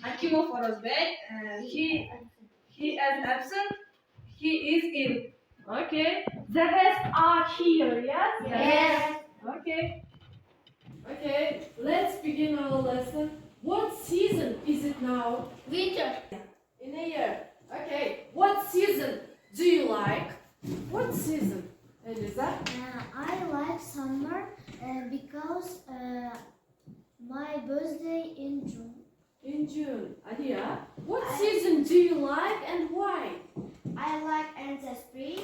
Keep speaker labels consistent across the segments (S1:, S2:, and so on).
S1: Akimov was bad. He is absent. He is ill. Okay. The rest are here. Yes.
S2: Yes.
S1: Okay.
S3: Okay, let's begin our lesson. What season is it now?
S2: Winter.
S3: In a year. Okay, what season do you like? What season, Eliza?
S2: I like summer because my birthday in June.
S3: In June. Adia, what season do you like and why?
S2: I like in the spring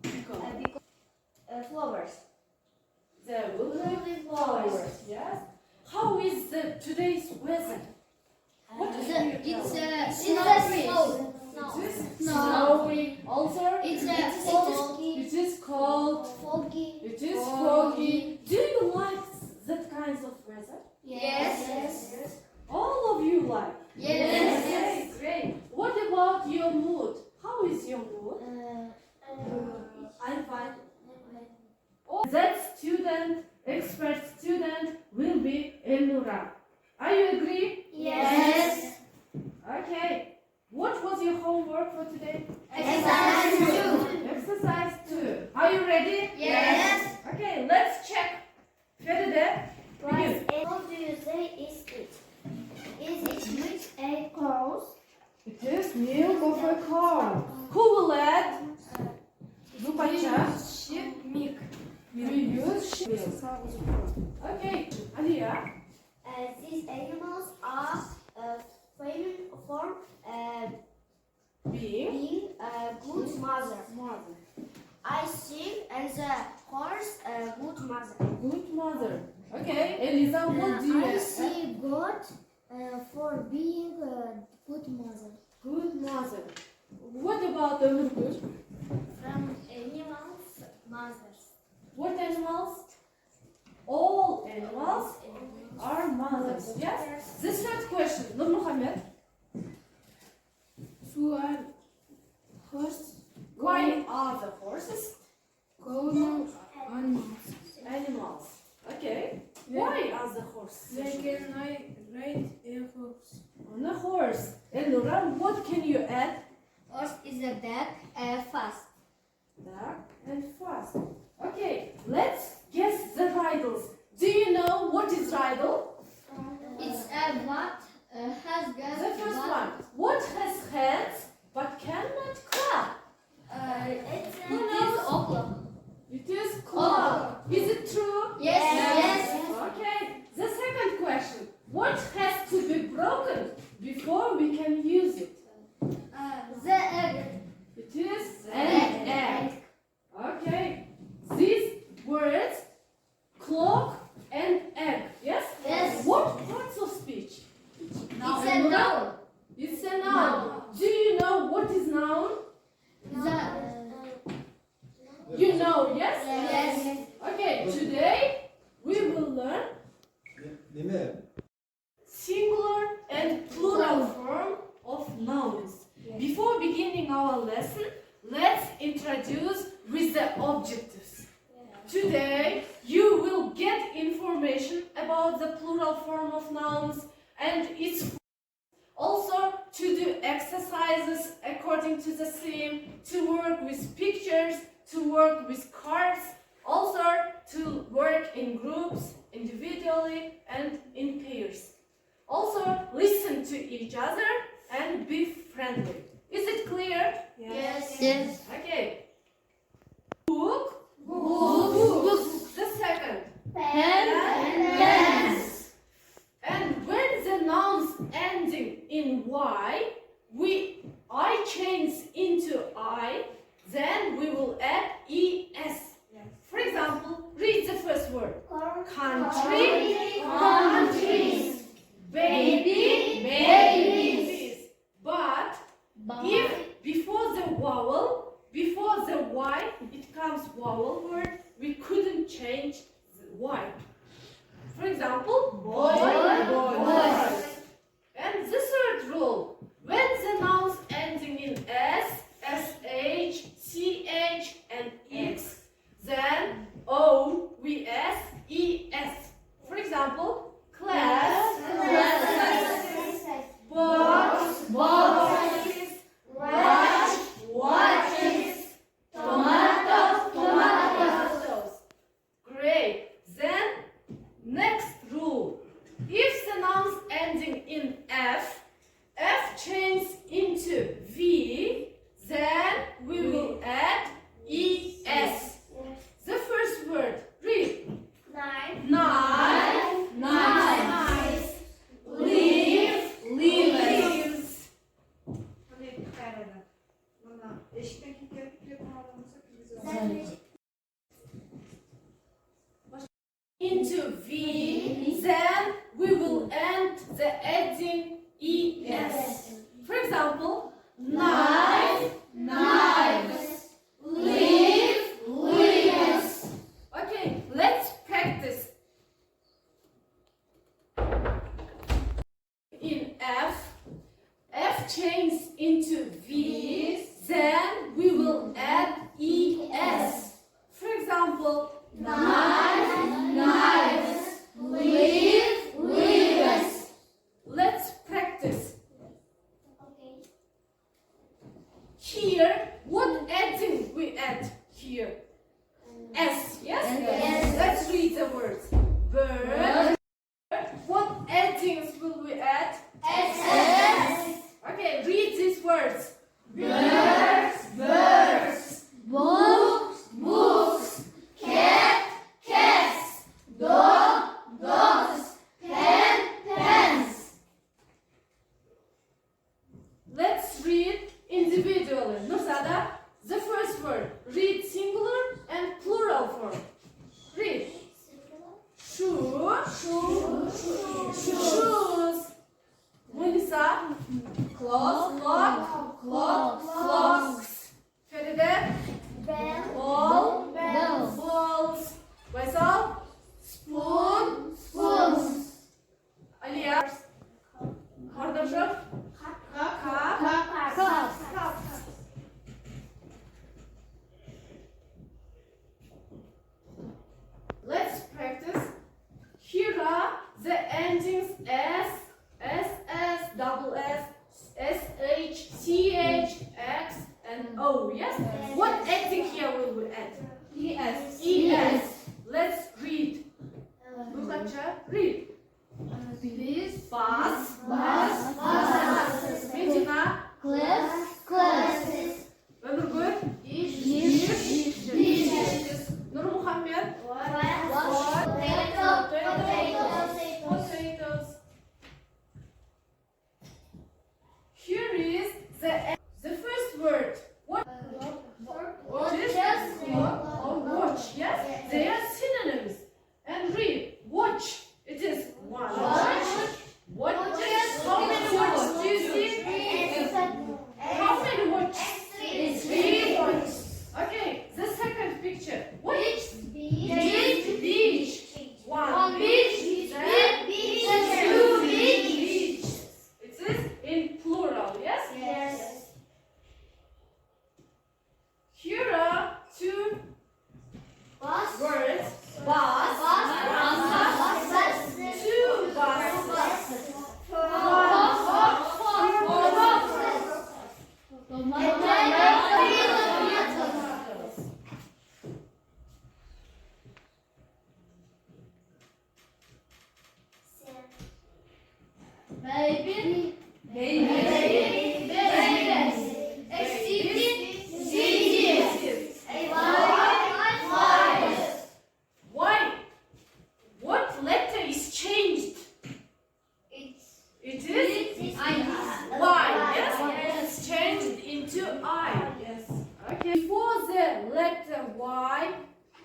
S2: because flowers.
S3: The lovely flowers. Yes. How is today's weather? What do you tell?
S2: It's
S3: It is snowy. Also,
S2: It's
S3: foggy. It is cold.
S2: foggy.
S3: It is foggy. Do you like that kinds of weather?
S2: Yes.
S3: All of you like.
S2: Yes.
S3: Okay, great. What about your mood? How is your mood?
S2: I'm fine.
S3: That expert student will be Elnura. Are you agree?
S2: Yes.
S3: Okay. What was your homework for today?
S2: Exercise 2.
S3: Exercise 2. Are you ready?
S2: Yes.
S3: Okay, let's check. Feride, begin.
S2: How do you say is it? Is it with a cows?
S3: It is milk of a cow. Who will add? Zupacha.
S2: Milk.
S3: We use sheep. Okay, Alia.
S2: These animals are famous for
S3: Being
S2: being a good mother.
S3: mother.
S2: I think and the horse a good mother.
S3: Good mother. Okay, Eliza, what do you
S2: I
S3: add?
S2: see God for being a good mother.
S3: Good mother. What about the Nurgur?
S2: From animals, mothers.
S3: What animals? All animals are mothers. Yes? The third question. Nur Muhammad. Why are the horses animals? Okay. Why are the horses? On a horse. And Nura, what can you add?
S2: Horse is a dog, fast.
S3: Dark and fast. Okay, let's guess the riddles. Do you know what is riddle?
S2: It's a what has got
S3: The first one. What has hands but cannot clap?
S2: It is clock.
S3: It is clock. Is it true?
S2: Yes.
S3: Okay. The second question. What has to be broken before we can use it?
S2: The egg.
S3: It is an egg. Okay. These words, clock and egg. Yes?
S2: Yes.
S3: What parts of speech?
S2: It's a noun.
S3: It's a noun. Do you know what is noun? You know, yes?
S2: Yes.
S3: Okay, today we will learn singular and plural form of nouns. Before beginning our lesson, let's introduce with the objectives. Today you will get information about the plural form of nouns and its form. Also to do exercises according to the theme, to work with pictures, to work with cards, also to work in groups, individually and in pairs. Also listen to each other and be friendly. Is it clear?
S2: Yes.
S3: Okay. Book. The second. Pens. And when the nouns ending in Y, I change into I, then we will add ES. For example, read the first word. Country, countries. Baby, babies. But if before the vowel, before the Y, it comes vowel word, we couldn't change the Y. For example, boy, boys. And the third rule, the nouns ending in F. F changes into V. Then we will add ES. The first word, read.
S2: Knife.
S3: Knife, knife. Leaf, leaves. Into V, then we will end the adding ES. For example, knife, knives, leaf, leaves. Okay, let's practice. In F, F changes into V, then we will add ES. For example, knife, knives, leaf, leaves. Let's practice.
S2: Okay.
S3: Here, what adding we add here? S, yes?
S2: Yes.
S3: Let's read the words. Bird. What addings will we add?
S2: S.
S3: Okay, read these words.
S2: Birds,
S3: birds.
S2: Books, books. Cat, cats. Dog, dogs. Pen, pens.
S3: Let's read individually. Nursada, the first word. Read singular and plural form. Read. Shoe. Shoes. Melissa. Cloth. Clock. Clocks. Feride. Ball. Balls. Faisal. Spoon. Spoons. Aliya. Kardeşim. Cup. Let's practice. Here are the endings S, SS, double S, SH, CH, X, and O. Yes? What ending here will we add? ES. Let's read. Bulgacha, read. Bus. Medina. Ömürgül. Nur Muhammed. Potatoes. Here is the first word. What? Watch. Yes? They are synonyms. And read. Watch. It is one. Watches. How many watches do you see? How many watches? 3 watches. Okay. The second picture. What? Beach. One beach. Then two beaches. It is in plural. Yes? Here are two words. Bus. Two buses. Why? What letter is changed? It is Y. Yes? It's changed into I. Yes. Okay. Before the letter Y,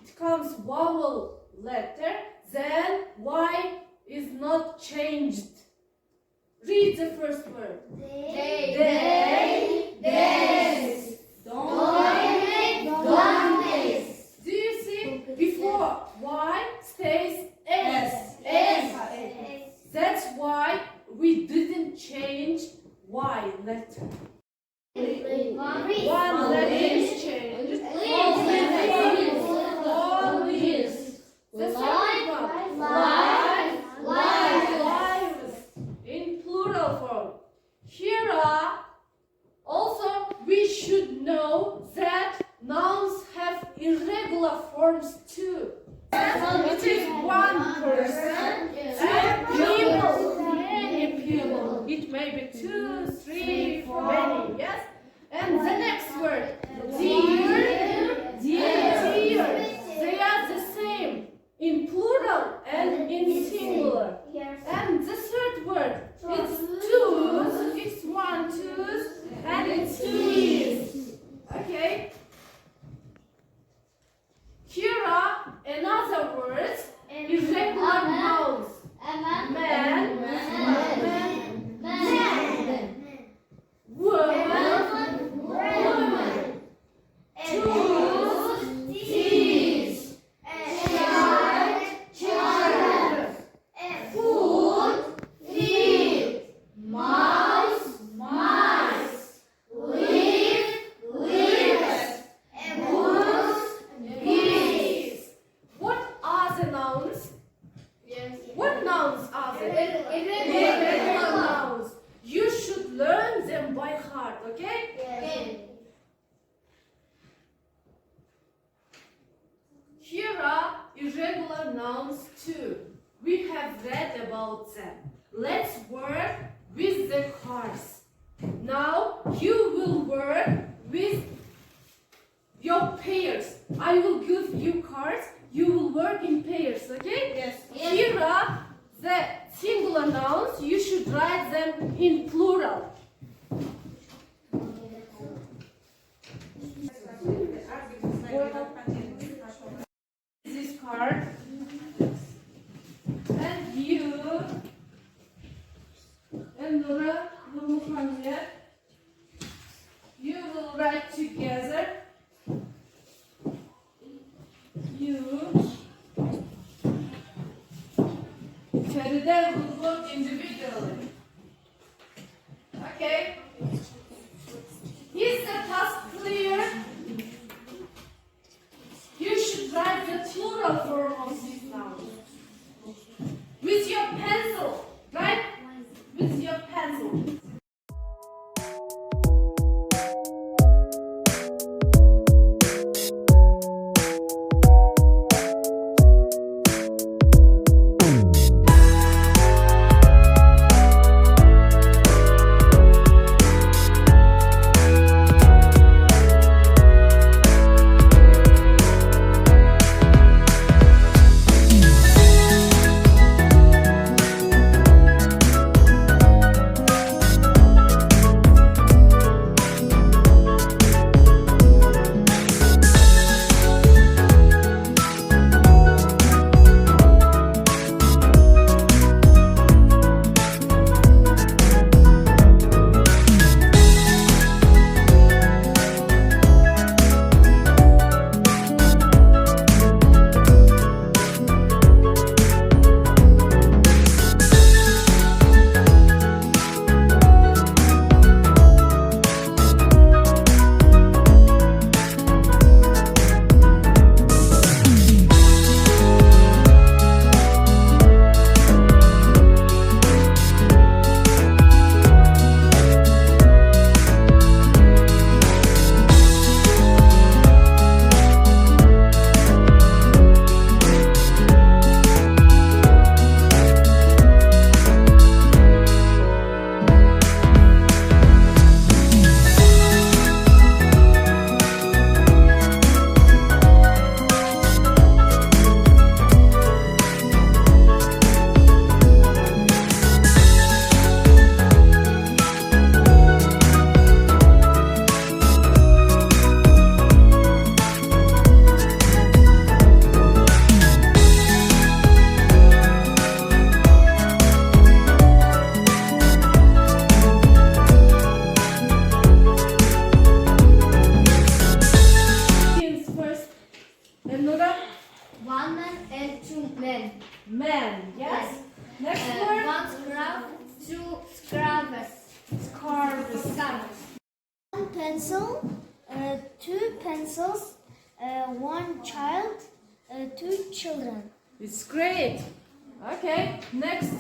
S3: it comes vowel letter. Then Y is not changed. Read the first word. Days. Donkeys. Do you see? Before Y stays S. That's why we didn't change Y letter. One letter is changed. All leaves. The second one. Lives. In plural form. Here are also we should know that nouns have irregular forms too. It is one person and people. It's tooth. It's one tooth and it's teeth. Okay. Here are another words. Irregular nouns. Man, woman, tooth, teeth, child, food, feet, mouse, mice, leaf, leaves, goose, geese. What are the nouns? What nouns are they? Irregular nouns. You should learn them by heart, okay? Here are irregular nouns too. We have read about them. Let's work with the cards. Now you will work with your pairs. I will give you cards. You will work in pairs, okay?
S1: Yes.
S3: Here are the singular nouns. You should write them in plural. This card. And you and Nora will come here. You will write together. You. Feride will work individually. Okay. Is the task clear? You should write the plural form of these nouns. With your pencil, right? With your pencil. Men, yes? Next word.
S2: One scarf, two scarves.
S3: Scarves.
S2: One pencil, two pencils, one child, two children.
S3: It's great. Okay, next.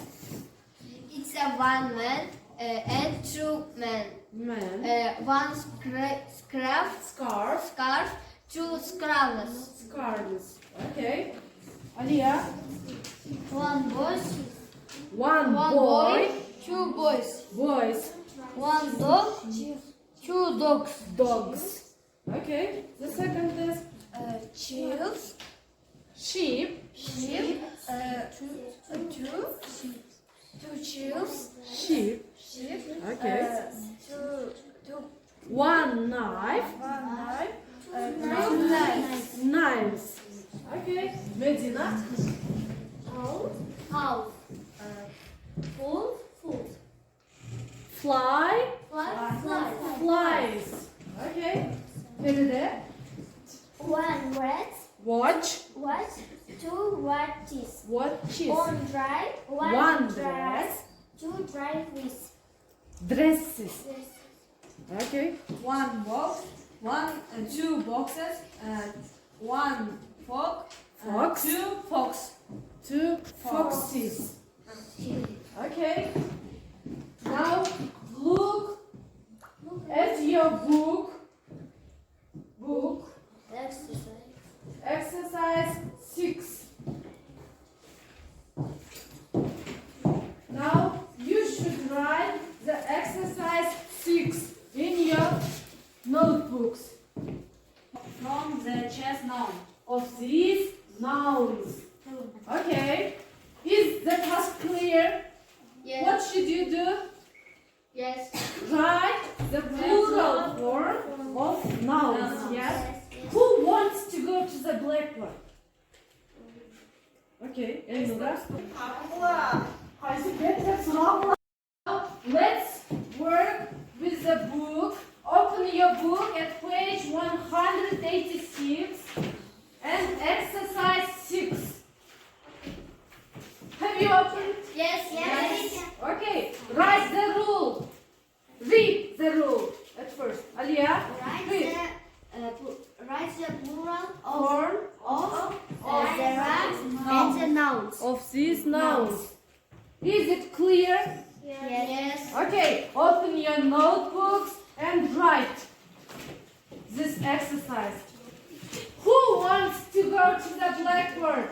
S2: It's a one man and two men.
S3: Man.
S2: One scarf, two scarves.
S3: Scarves. Okay. Alia.
S2: One boy,
S3: One boy.
S2: two boys.
S3: Boys.
S2: One dog, two dogs.
S3: Dogs. Okay. The second is
S2: Chief,
S3: sheep.
S2: two shoes.
S3: sheep. Okay.
S2: Two
S3: One knife. Knives. Okay. Medina.
S2: House. Food.
S3: Fly.
S2: Flies.
S3: Okay. Feride.
S2: One red.
S3: Watch.
S2: Two watches.
S3: Watches.
S2: One dry.
S3: One dress.
S2: Two dry with.
S3: Dresses. Okay. One box. Two boxes. One fox. Two fox. Two foxes. Okay. Now look at your book. Exercise 6. Now you should write the exercise 6 in your notebooks. From the chess noun of these nouns. Okay. Is the task clear?
S2: Yes.
S3: What should you do?
S2: Yes.
S3: Write the plural form of nouns. Yes. Who wants to go to the blackboard? Okay. Elnura. Let's work with the book. Open your book at page 186 and exercise 6. Have you opened?
S2: Yes.
S3: Okay. Write the rule. Read the rule at first. Alia. Read.
S2: Write the plural
S3: Form
S2: of the verbs and the nouns.
S3: of these nouns. Is it clear?
S2: Yes.
S3: Okay, open your notebooks and write this exercise. Who wants to go to the blackboard?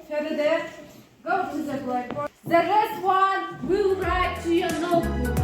S3: Feride, go to the blackboard. The rest one will write to your notebook.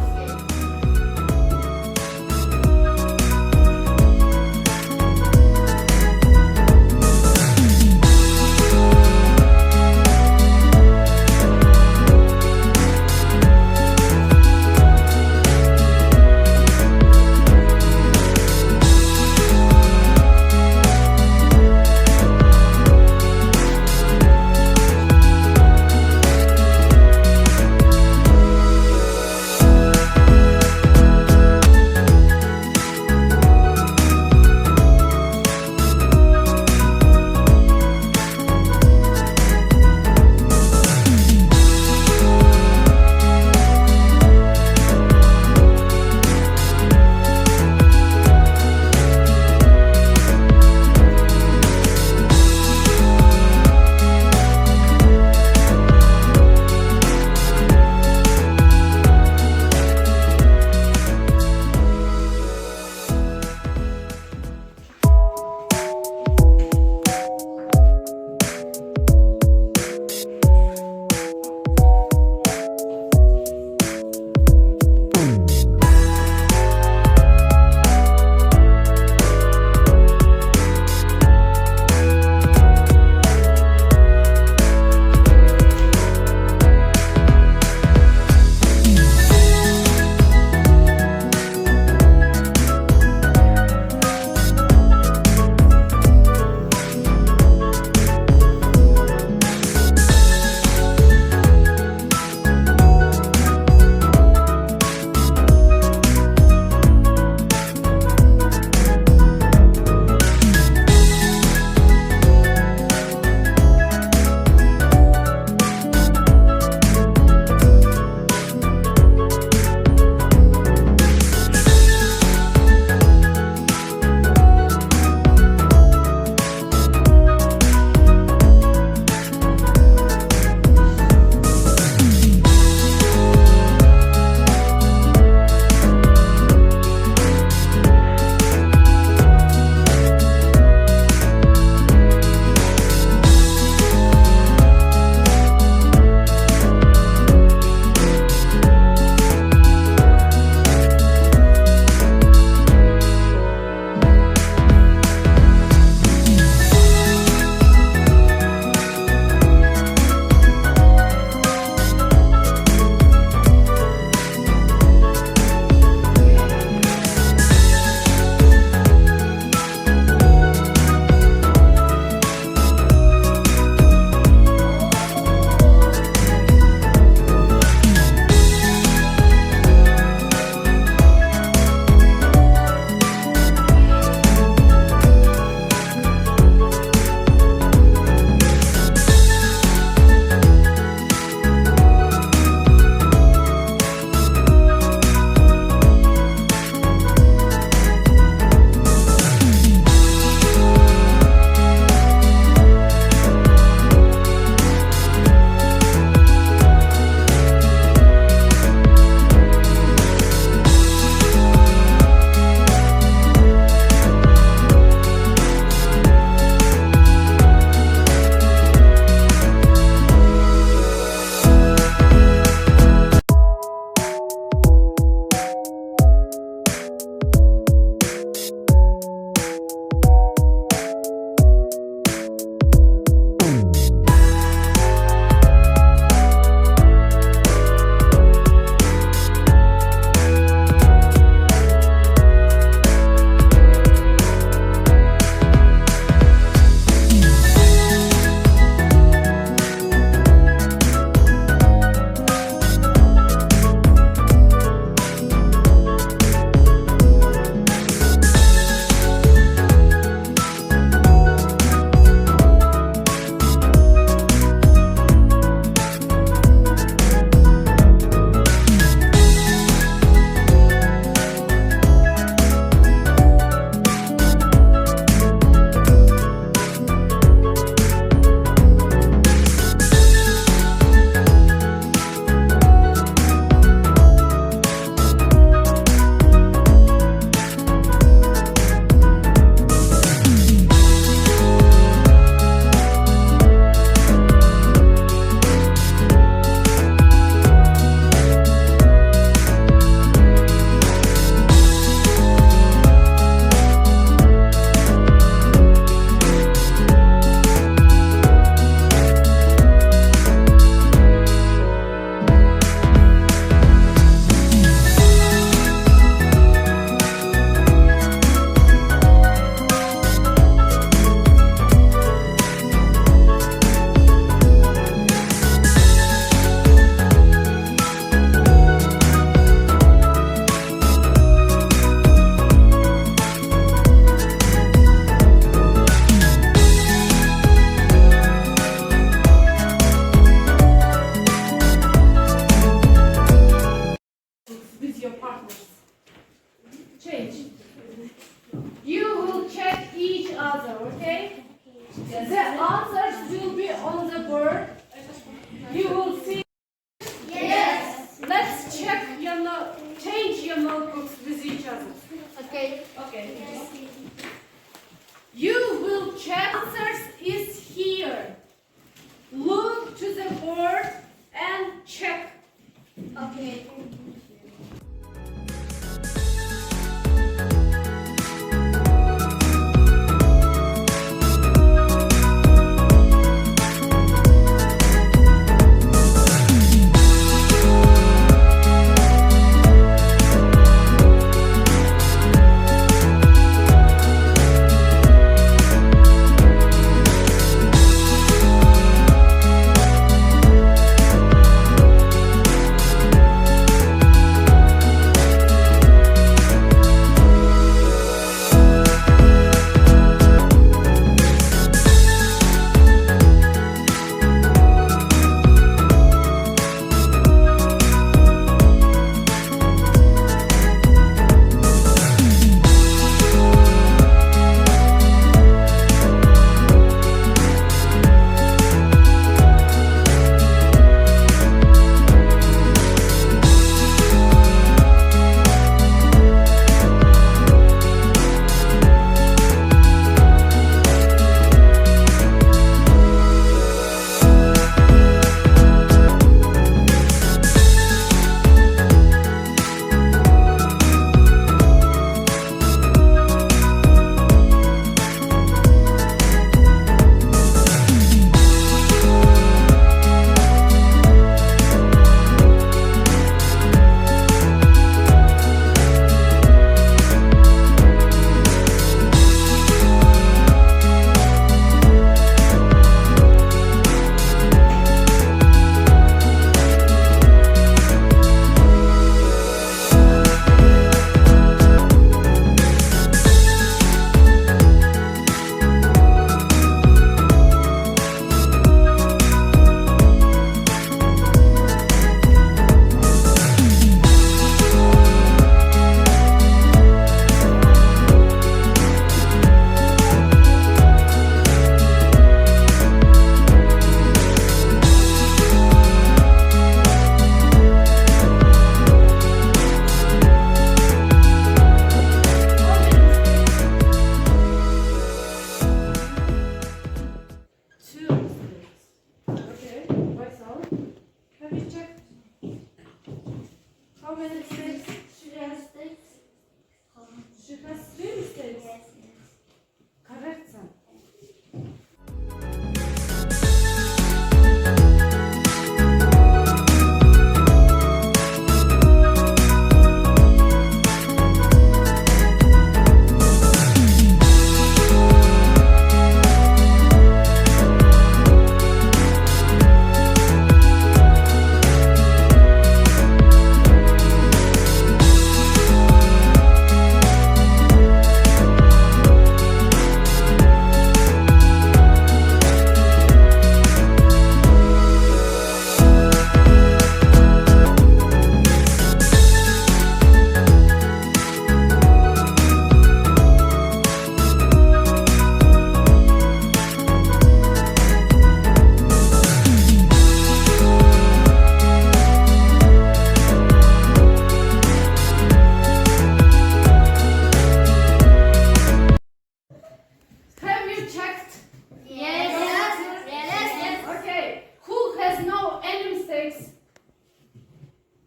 S3: Okay.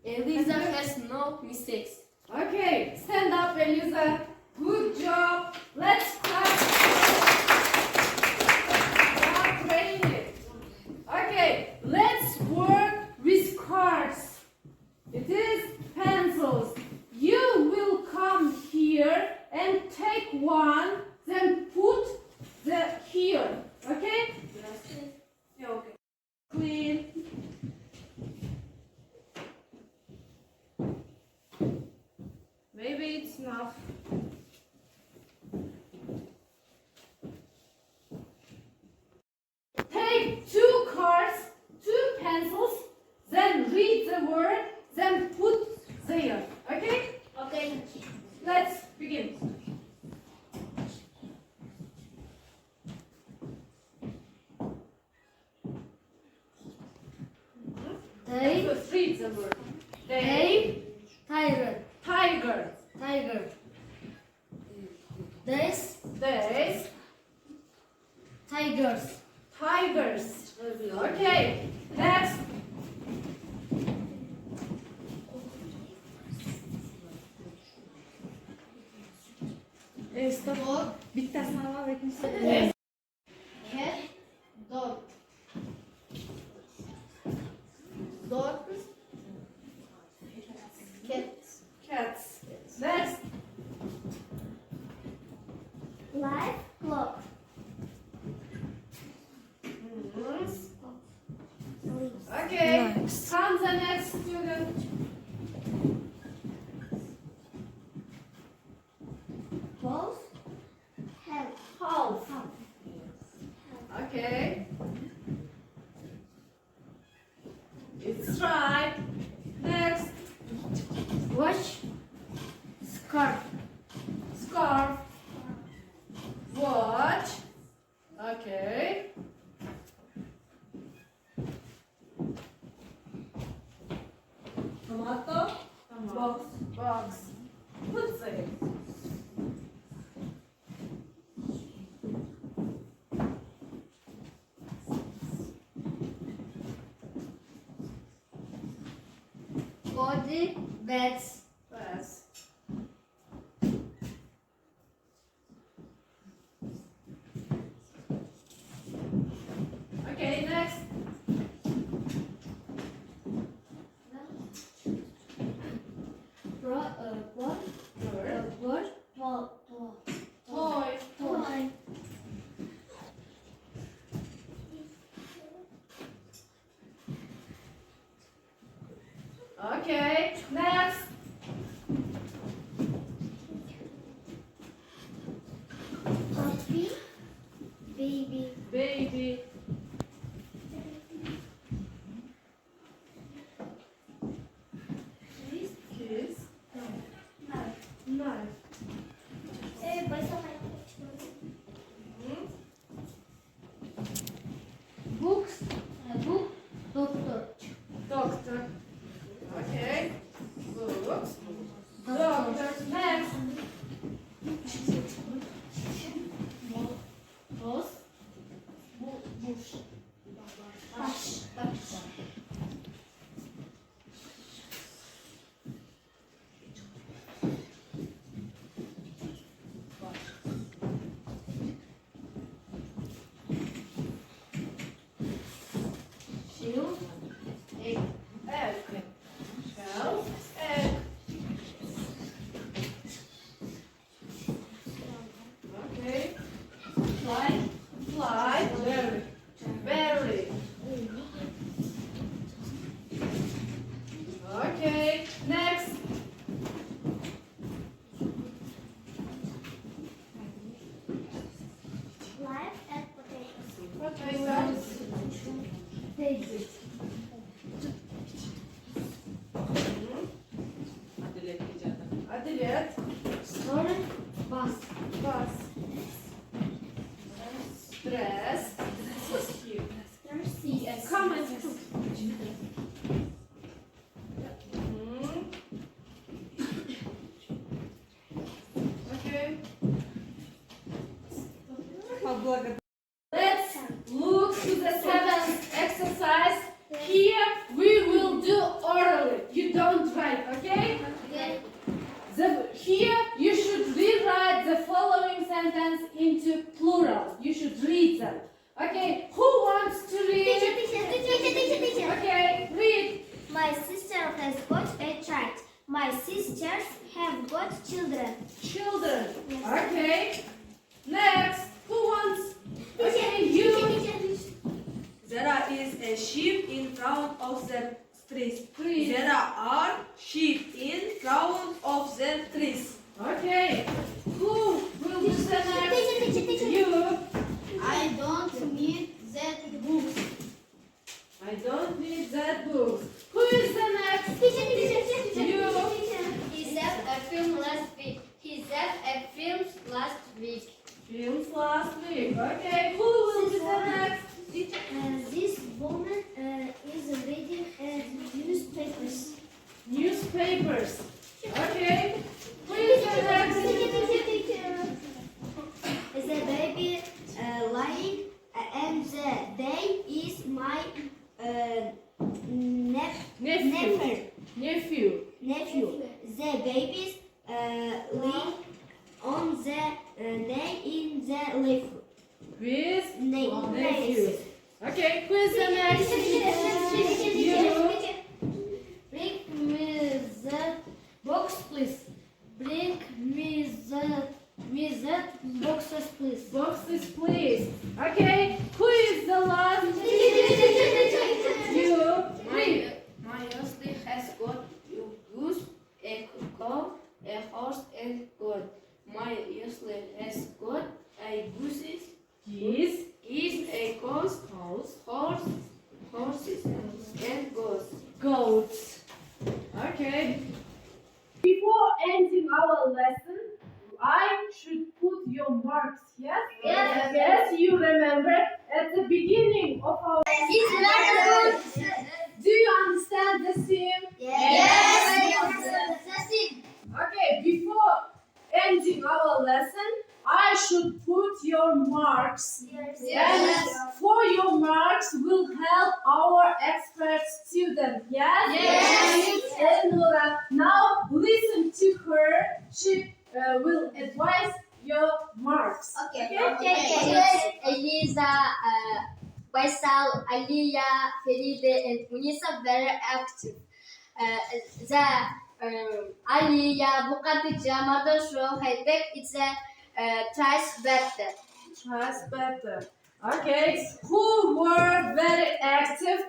S2: Eliza has no mistakes.
S3: Okay, stand up, Eliza. Good job. Let's clap. Stop training. Okay, let's work with cards. It is pencils. You will come here and take one, then put the here. Okay? Yeah, okay. Clean. Maybe it's enough. Take 2 cards, 2 pencils, then read the word, then put there. Okay?
S2: Okay.
S3: Let's begin.
S2: They,
S3: Let's read the word.
S2: tiger,
S3: Tiger.
S2: tiger. This, tigers.
S3: Tigers. Okay. Next. Stop. Bittasini alalım, ikincisini.
S2: Cat, dog. Dog, cat.
S3: Cats. Next.
S2: Life, clock.
S3: Okay. Come the next student.
S2: Balls, head.
S3: Half. Okay. It's right. Next.
S2: Watch, scarf.
S3: Scarf. Watch. Okay. Tomato. Box. Box. Let's say.
S2: Body, beds.
S3: Yes. Okay, next.
S2: What?
S3: Bird.
S2: Bird,
S3: Toy.
S2: toy.
S3: Okay, next.
S2: Puppy, baby.
S3: Baby. Kiss. Knife.
S2: Books, book, doctor.
S3: Doctor. Okay. Books. Doctor. Next.
S2: Rose,
S3: Bush.
S2: bush. Shield, egg.
S3: Egg. Shell. Egg. Okay.
S2: Fly,
S3: Fly. Berry. Berry. Okay. Next.
S2: live and potatoes.
S3: Potatoes.
S2: Daisy.
S3: Adilet.
S2: Story, bus.
S3: Bus. Dress. Here.
S2: CS.
S3: Comment. Okay. Let's look to the seventh exercise. Here we will do orally. You don't write, okay?
S2: Okay.
S3: Here you should rewrite the following sentence into plural. You should read them. Okay, who wants to read?
S2: Teacher.
S3: Okay, read.
S2: My sister has got a child. My sisters have got children.
S3: Children. Okay. Next, who wants? Okay, you.
S4: There is a sheep in front of the trees.
S3: Trees.
S4: There are sheep in front of the trees.
S3: Okay. Who will do the next? You.
S2: I don't need that book.
S3: I don't need that book. Who is the next? You.
S2: He said a film last week. He said a film last week.
S3: Films last week. Okay. Who will be the next?
S2: This woman is reading newspapers.
S3: Newspapers. Okay. Who is the next?
S2: The baby lying and the day is my
S3: Nephew.
S2: nephew. The babies on the day in the life.
S3: With
S2: Nephews.
S3: Okay, who is the next? You.
S2: Bring me the box, please. Bring me the boxes, please.
S3: Boxes, please. Okay, who is the last? You.
S2: My husband has got a goose, a cow, a horse, and goat. My husband has got a goose,
S3: Geese.
S2: a cow, horses, and goats.
S3: Goats. Okay. Before ending our lesson, I should put your marks, yes?
S2: Yes.
S3: Yes, you remember at the beginning of our... Do you understand the theme? Okay, before ending our lesson, I should put your marks. And for your marks will help our expert student, yes?
S2: Yes.
S3: And Nora, now listen to her. She will advise your marks.
S5: Eliza, Faisal, Aliya, Feride, and Munisa very active. Aliya, Bukatija, Mother Show, Haydek, it's a tries better.
S3: Tries better. Okay, who were very active?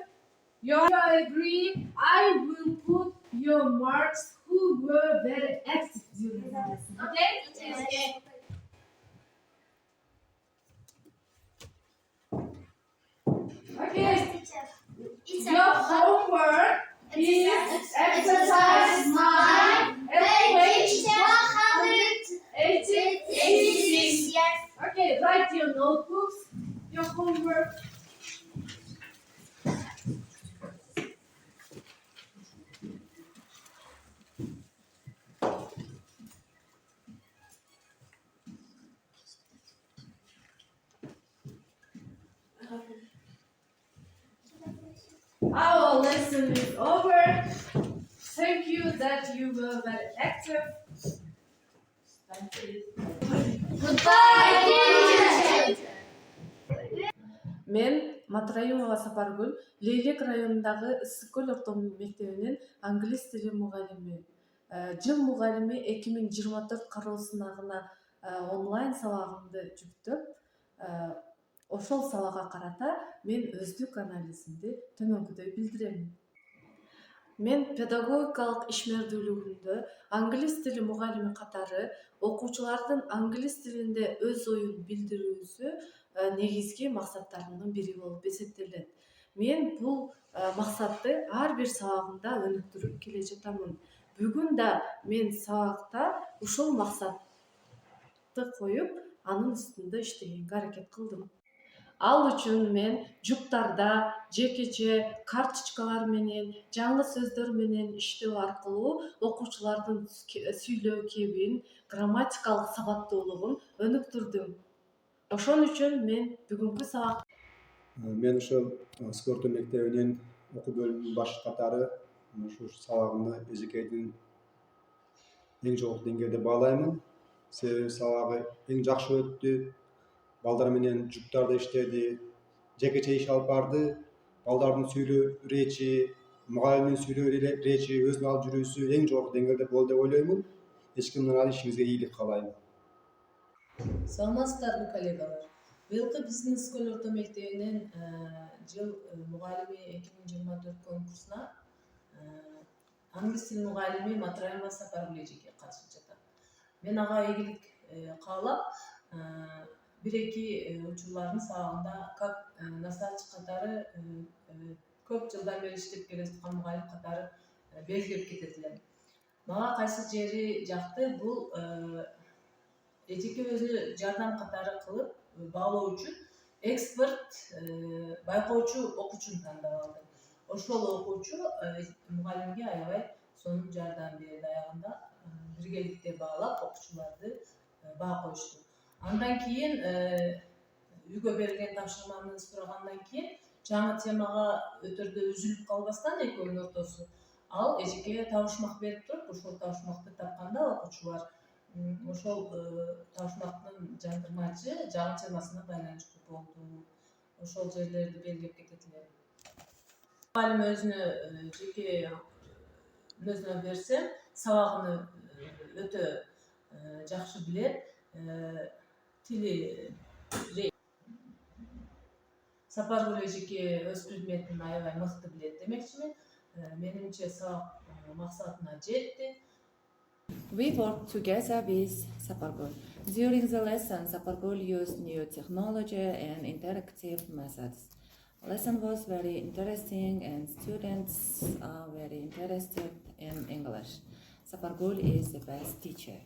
S3: You agree? I will put your marks who were very active during the lesson. Okay? Okay. Your homework is exercise 9 at page 186. Okay, write your notebooks, your homework. Our lesson is over. Thank you that you were very active. Мен Матураимова Сапаргул, Лейлек районундағы Ысык-Көл орто мектебинин англис тили мугалими. Жыл мугалими 2024 кароо-сынагына онлайн сабагымды жүктөп, ошол сабакка карата мен өздүк анализимди төмөнкүдөй билдирем. Мен педагогикалык ишмердүүлүгүмдө англис тили мугалими катары окуучулардын англис тилинде өз оюн билдирүүсү негизги максаттарымдын бири болуп эсептелет. Мен бул максатты ар бир сабагымда өнүктүрүп келе жатамын. Бүгүн да мен сабакта ушул максатты коюп, анын үстүндө иштегенге аракет кылдым. Ал үчүн мен жуптарда жекече карточкалар менен, жаңы сөздөр менен иштөө аркылуу окуучулардын сүйлөө кебин, грамматикалык сабаттуулугун өнүктүрдүм. Ошон үчүн мен бүгүнкү сабак
S6: Мен ошол спорт мектебинин окуу бөлүмүнүн баш катары ушул сабагымды эжекейдин эң жогорку деңгээлде баалаймын. Себеби сабагы эң жакшы өттү. Балдар менен жуптарда иштеди, жекече иш алып барды. Балдардын сүйлөө речи, мугалимдин сүйлөө речи, өзүн алып жүрүүсү эң жогорку деңгээлде болду деп ойлоймун. Эч кимдин ал ишиңизге ийгилик каалайм.
S7: Саламатсыздарбы, коллегалар. Быйылкы биздин Ысык-Көл орто мектебинин жыл мугалими 2024 конкурсуна англис тили мугалими Матураимова Сапаргул эжеке катышып жатат. Мен ага ийгилик каалап, бир-эки учурлардын сабагында как насач катары көп жылдан бери иштеп келе жаткан мугалим катары белгилеп кетет элем. Мага кайсы жери жакты, бул эжеке өзү жардам катары кылып баалоо үчүн эксперт байкоочу окуучуну тандап алды. Ошол окуучу мугалимге аябай сонун жардам берди. Аягында биргеликте баалап окуучуларды баа коюшту. Андан кийин үйгө берилген тапшырманы сурагандан кийин жаңы темага өтөрдө үзүлүп калбастан экөөнүн ортосу ал эжекеге табышмак берип туруп, ошол табышмакты тапканда окуучулар ошол таушмактын жандырмачы жагын чыгмасына байланыштуу болду. Ошол жерлерди белгилеп кетет элем. Мугалим өзүнө берсем, сабагын өтө жакшы билет. Тили Сапаргул эжеке өз предметин аябай мыкты билет демекчимин. Менимче сабак максатына жетти.
S8: We worked together with Сапаргул. During the lesson, Сапаргул used new technology and interactive methods. Lesson was very interesting and students are very interested in English. Сапаргул is the best teacher.